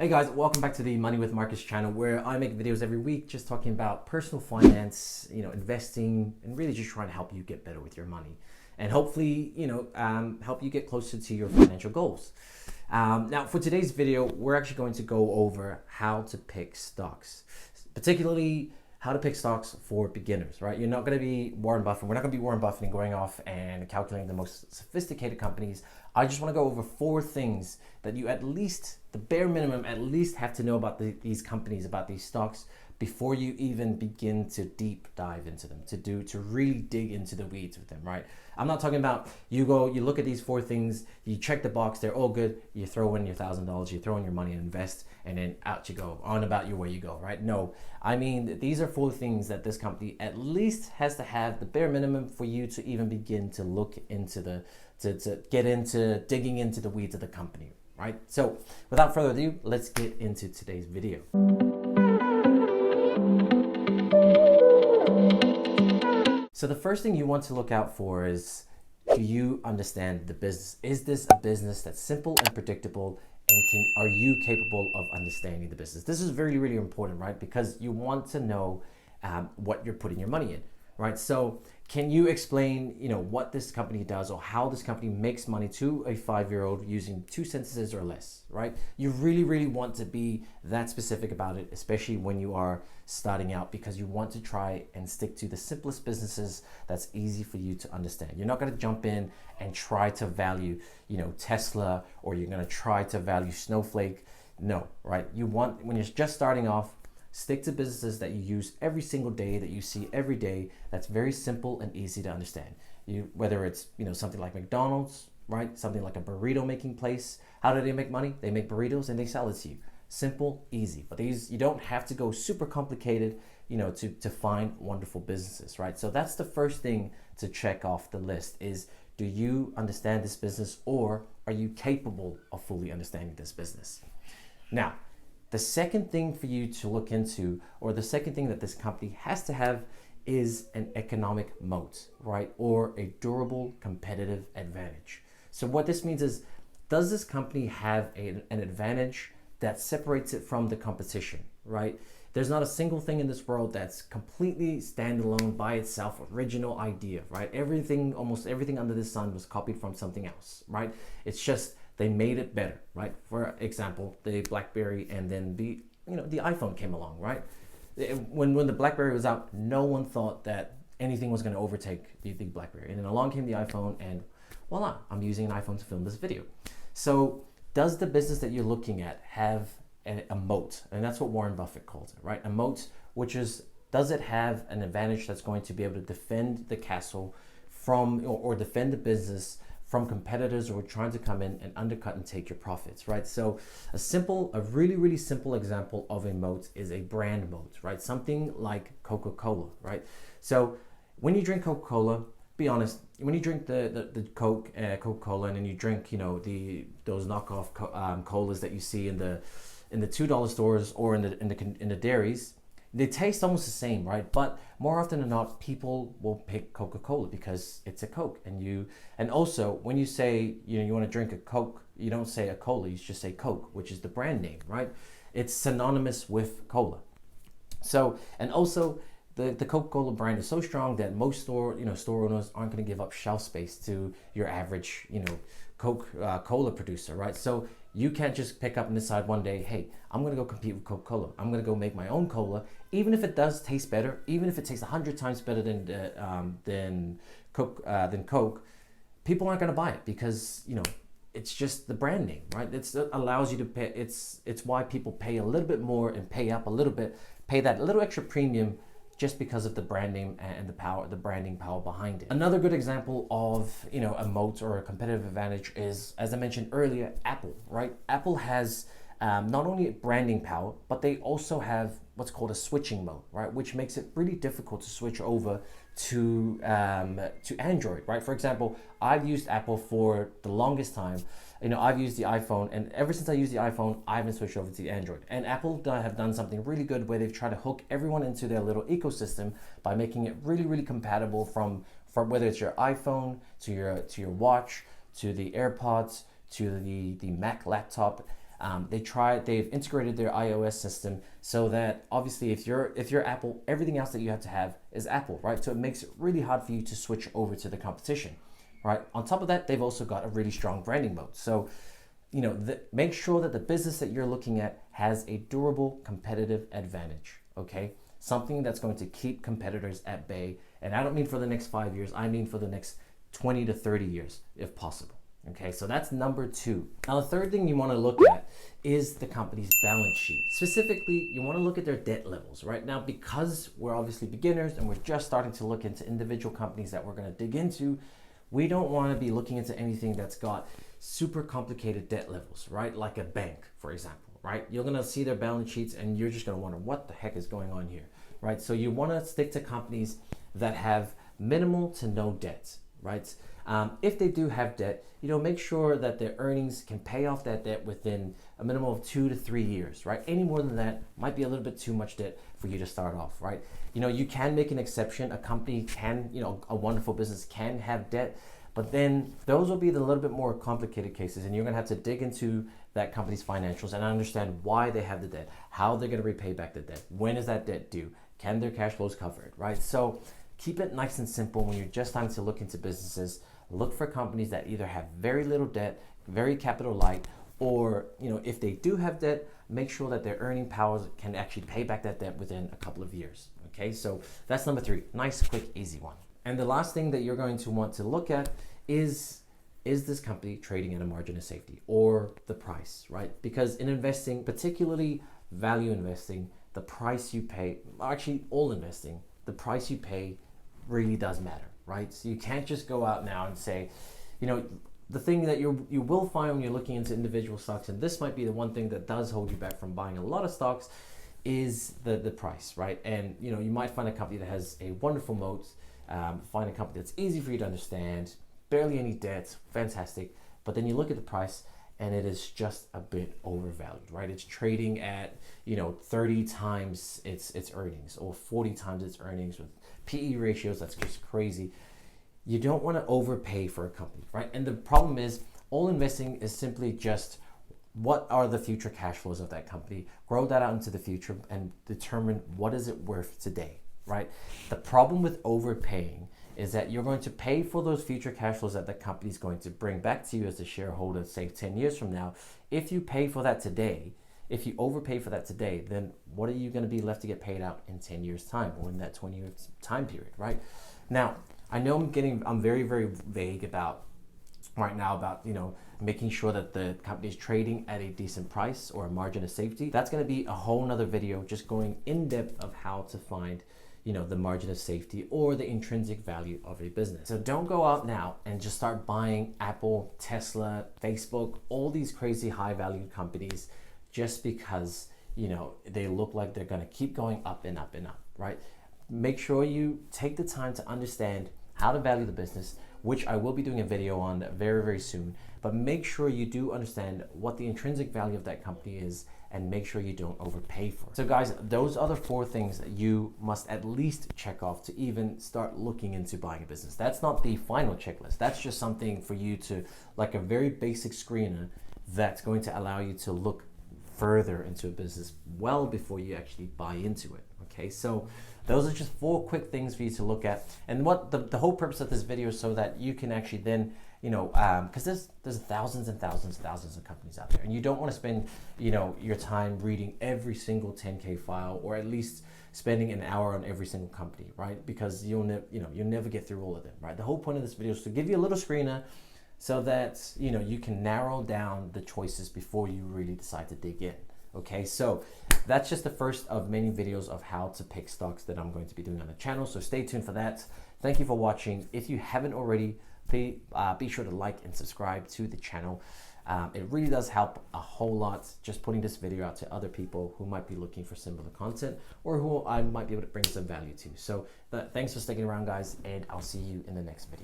Hey guys, welcome back to the Money with Marcus channel, where I make videos every week just talking about personal finance, investing, and really just trying to help you get better with your money and hopefully, help you get closer to your financial goals. Now for today's video, we're actually going to go over how to pick stocks, particularly how to pick stocks for beginners, right? You're not going to be Warren Buffett. We're not going to be Warren Buffett and going off and calculating the most sophisticated companies. I just want to go over 4 things that you at least, the bare minimum, at least have to know about these companies, about these stocks, before you even begin to deep dive into them, to really dig into the weeds with them, right? I'm not talking about you look at these 4 things, you check the box, they're all good, you throw in your $1,000, you throw in your money and invest, and then out you go, on about your way you go, right? No, I mean, these are 4 things that this company at least has to have, the bare minimum, for you to even begin to look into to get into digging into the weeds of the company, right? So without further ado, let's get into today's video. So the first thing you want to look out for is, do you understand the business? Is this a business that's simple and predictable, and are you capable of understanding the business? This is really, really important, right? Because you want to know what you're putting your money in, right? So can you explain, what this company does or how this company makes money to a 5-year-old using 2 sentences or less, right? You really, really want to be that specific about it, especially when you are starting out, because you want to try and stick to the simplest businesses that's easy for you to understand. You're not going to jump in and try to value, Tesla, or you're going to try to value Snowflake. No, right? You want, when you're just starting off, stick to businesses that you use every single day, that you see every day, that's very simple and easy to understand. Whether it's something like McDonald's, right? Something like a burrito making place. How do they make money? They make burritos and they sell it to you. Simple, easy. But you don't have to go super complicated, to find wonderful businesses, right? So that's the first thing to check off the list is, do you understand this business, or are you capable of fully understanding this business? Now, the second thing for you to look into, or the second thing that this company has to have, is an economic moat, right? Or a durable competitive advantage. So what this means is, does this company have an advantage that separates it from the competition, right? There's not a single thing in this world that's completely standalone by itself, original idea, right? Almost everything under the sun was copied from something else, right? It's just they made it better, right? For example, the BlackBerry, and then the iPhone came along, right? When the BlackBerry was out, no one thought that anything was going to overtake the BlackBerry. And then along came the iPhone, and voila, I'm using an iPhone to film this video. So does the business that you're looking at have a moat? And that's what Warren Buffett calls it, right? A moat, which is, does it have an advantage that's going to be able to defend the castle from, or defend the business from competitors who are trying to come in and undercut and take your profits, right? So a really, really simple example of a moat is a brand moat, right? Something like Coca-Cola, right? So when you drink Coca-Cola, be honest, when you drink the Coca-Cola, and then you drink, those knockoff colas that you see in the $2 stores or in the dairies, they taste almost the same, right? But more often than not, people will pick Coca-Cola because it's a Coke. And also, when you say you want to drink a Coke, you don't say a cola, you just say Coke, which is the brand name, right? It's synonymous with cola. So, and also, the Coca-Cola brand is so strong that most store owners aren't going to give up shelf space to your average Coca-Cola producer, right? So you can't just pick up and decide one day, hey, I'm going to go compete with Coca-Cola. I'm going to go make my own cola, even if it does taste better, even if it tastes 100 times better than Coke. People aren't going to buy it because it's just the brand name, right? It allows you to pay. It's why people pay a little bit more and pay up a little bit, pay that little extra premium, just because of the brand name and the branding power behind it. Another good example of a moat or a competitive advantage is, as I mentioned earlier, Apple, right? Apple has not only branding power, but they also have what's called a switching mode, right? Which makes it really difficult to switch over to Android, right? For example, I've used Apple for the longest time. I've used the iPhone, and ever since I used the iPhone, I haven't switched over to the Android. And Apple have done something really good where they've tried to hook everyone into their little ecosystem by making it really, really compatible from whether it's your iPhone to your watch, to the AirPods, to the Mac laptop. They've integrated their iOS system so that obviously if you're Apple, everything else that you have to have is Apple, right? So it makes it really hard for you to switch over to the competition, right? On top of that, they've also got a really strong branding mode. So, make sure that the business that you're looking at has a durable competitive advantage, okay? Something that's going to keep competitors at bay. And I don't mean for the next 5 years, I mean for the next 20 to 30 years, if possible. Okay, so that's number 2. Now, the third thing you want to look at is the company's balance sheet. Specifically, you want to look at their debt levels. Right now, because we're obviously beginners and we're just starting to look into individual companies that we're going to dig into, we don't want to be looking into anything that's got super complicated debt levels, right? Like a bank, for example, right? You're going to see their balance sheets and you're just going to wonder what the heck is going on here, right? So you want to stick to companies that have minimal to no debt, right? If they do have debt, make sure that their earnings can pay off that debt within a minimum of 2 to 3 years, right? Any more than that might be a little bit too much debt for you to start off, right? You can make an exception. A company can, a wonderful business can have debt, but then those will be the little bit more complicated cases, and you're going to have to dig into that company's financials and understand why they have the debt, how they're going to repay back the debt, when is that debt due, can their cash flows cover it, right? So keep it nice and simple when you're just starting to look into businesses. Look for companies that either have very little debt, very capital light, or if they do have debt, make sure that their earning powers can actually pay back that debt within a couple of years. Okay, so that's number 3. Nice, quick, easy one. And the last thing that you're going to want to look at is this company trading at a margin of safety, or the price, right? Because in investing, particularly value investing, the price you pay, actually all investing, the price you pay really does matter, right? So you can't just go out now and say, the thing that you will find when you're looking into individual stocks, and this might be the one thing that does hold you back from buying a lot of stocks, is the price, right? And you might find a company that has a wonderful moat, find a company that's easy for you to understand, barely any debt, fantastic, but then you look at the price and it is just a bit overvalued, right? It's trading at 30 times its earnings, or 40 times its earnings, with PE ratios that's just crazy. You don't want to overpay for a company, right? And the problem is, all investing is simply just, what are the future cash flows of that company? Grow that out into the future and determine what is it worth today, right? The problem with overpaying is that you're going to pay for those future cash flows that the company is going to bring back to you as a shareholder, say 10 years from now. If you pay for that today, if you overpay for that today, then what are you going to be left to get paid out in 10 years time, or in that 20-year time period, right? Now, I know I'm very, very vague about right now about, making sure that the company is trading at a decent price or a margin of safety. That's going to be a whole nother video, just going in depth of how to find the margin of safety or the intrinsic value of a business. So don't go out now and just start buying Apple, Tesla, Facebook, all these crazy high value companies just because, they look like they're going to keep going up and up and up, right? Make sure you take the time to understand how to value the business, which I will be doing a video on very, very soon. But make sure you do understand what the intrinsic value of that company is, and make sure you don't overpay for it. So guys, those are the 4 things that you must at least check off to even start looking into buying a business. That's not the final checklist. That's just something for you to, like a very basic screener, that's going to allow you to look further into a business well before you actually buy into it. Okay, so those are just 4 quick things for you to look at. And what the whole purpose of this video is so that you can actually then, because there's thousands and thousands and thousands of companies out there, and you don't want to spend, your time reading every single 10K file, or at least spending an hour on every single company, right? Because you'll never get through all of them, right? The whole point of this video is to give you a little screener so that, you can narrow down the choices before you really decide to dig in. Okay, so that's just the first of many videos of how to pick stocks that I'm going to be doing on the channel. So stay tuned for that. Thank you for watching. If you haven't already, please be sure to like and subscribe to the channel. It really does help a whole lot, just putting this video out to other people who might be looking for similar content, or who I might be able to bring some value to. So thanks for sticking around, guys, and I'll see you in the next video.